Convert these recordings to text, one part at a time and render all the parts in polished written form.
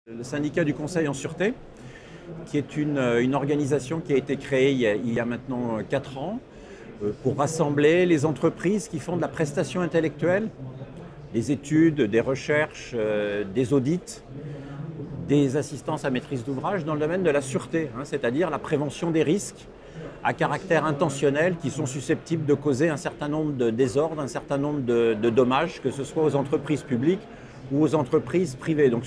Le syndicat du conseil en sûreté, qui est une organisation qui a été créée il y a maintenant 4 ans pour rassembler les entreprises qui font de la prestation intellectuelle, des études, des recherches, des audits, des assistances à maîtrise d'ouvrage dans le domaine de la sûreté, c'est-à-dire la prévention des risques à caractère intentionnel qui sont susceptibles de causer un certain nombre de désordres, un certain nombre de dommages, que ce soit aux entreprises publiques ou aux entreprises privées. Donc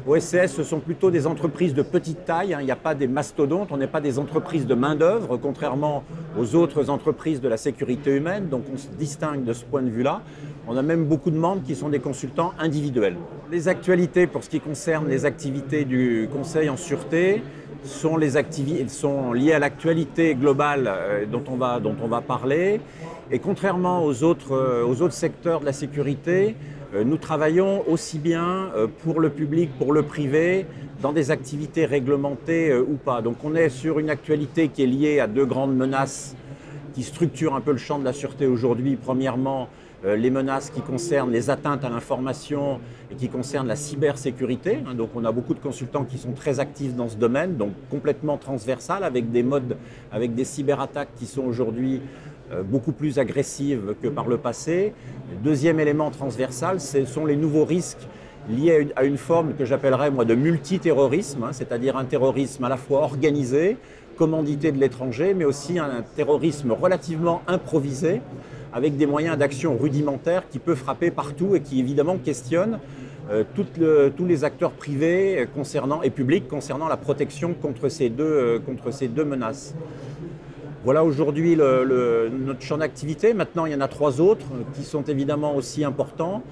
au SCS, ce sont plutôt des entreprises de petite taille, il n'y a pas des mastodontes, on n'est pas des entreprises de main-d'œuvre, contrairement aux autres entreprises de la sécurité humaine, donc on se distingue de ce point de vue-là. On a même beaucoup de membres qui sont des consultants individuels. Les actualités pour ce qui concerne les activités du conseil en sûreté sont liées à l'actualité globale dont on va parler. Et contrairement aux autres secteurs de la sécurité, nous travaillons aussi bien pour le public, pour le privé, dans des activités réglementées ou pas. Donc on est sur une actualité qui est liée à deux grandes menaces qui structurent un peu le champ de la sûreté aujourd'hui. Premièrement, les menaces qui concernent les atteintes à l'information et qui concernent la cybersécurité. Donc on a beaucoup de consultants qui sont très actifs dans ce domaine, donc complètement transversal, avec des cyberattaques qui sont aujourd'hui beaucoup plus agressives que par le passé. Deuxième élément transversal, ce sont les nouveaux risques liés à une forme que j'appellerais moi de multiterrorisme, c'est-à-dire un terrorisme à la fois organisé, commandité de l'étranger, mais aussi un terrorisme relativement improvisé, avec des moyens d'action rudimentaires qui peut frapper partout et qui évidemment questionne tous les acteurs privés et publics concernant la protection contre ces deux menaces. Voilà aujourd'hui notre champ d'activité. Maintenant, il y en a 3 autres qui sont évidemment aussi importants.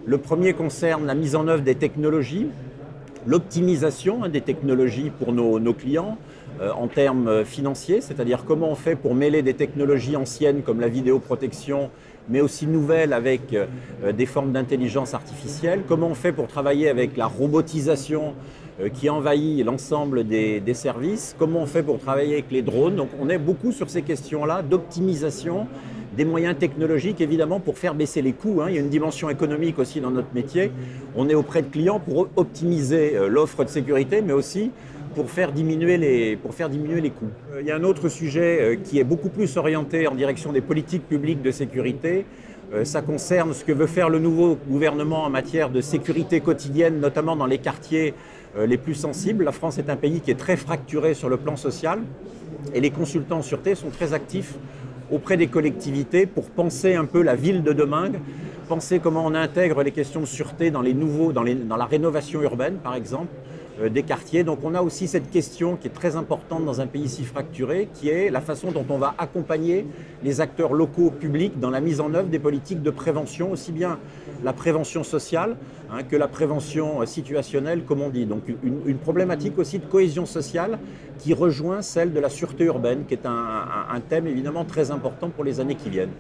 Le premier concerne la mise en œuvre des technologies, l'optimisation des technologies pour nos clients en termes financiers, c'est-à-dire comment on fait pour mêler des technologies anciennes comme la vidéoprotection, mais aussi nouvelles avec des formes d'intelligence artificielle, comment on fait pour travailler avec la robotisation qui envahit l'ensemble des services, comment on fait pour travailler avec les drones. Donc on est beaucoup sur ces questions-là d'optimisation des moyens technologiques, évidemment, pour faire baisser les coûts. Il y a une dimension économique aussi dans notre métier. On est auprès de clients pour optimiser l'offre de sécurité, mais aussi pour faire diminuer les coûts. Il y a un autre sujet qui est beaucoup plus orienté en direction des politiques publiques de sécurité. Ça concerne ce que veut faire le nouveau gouvernement en matière de sécurité quotidienne, notamment dans les quartiers les plus sensibles. La France est un pays qui est très fracturé sur le plan social et les consultants en sûreté sont très actifs auprès des collectivités pour penser un peu la ville de demain, penser comment on intègre les questions de sûreté dans la rénovation urbaine, par exemple, des quartiers. Donc on a aussi cette question qui est très importante dans un pays si fracturé, qui est la façon dont on va accompagner les acteurs locaux publics dans la mise en œuvre des politiques de prévention, aussi bien la prévention sociale que la prévention situationnelle, comme on dit. Donc une problématique aussi de cohésion sociale qui rejoint celle de la sûreté urbaine, qui est un thème évidemment très important pour les années qui viennent.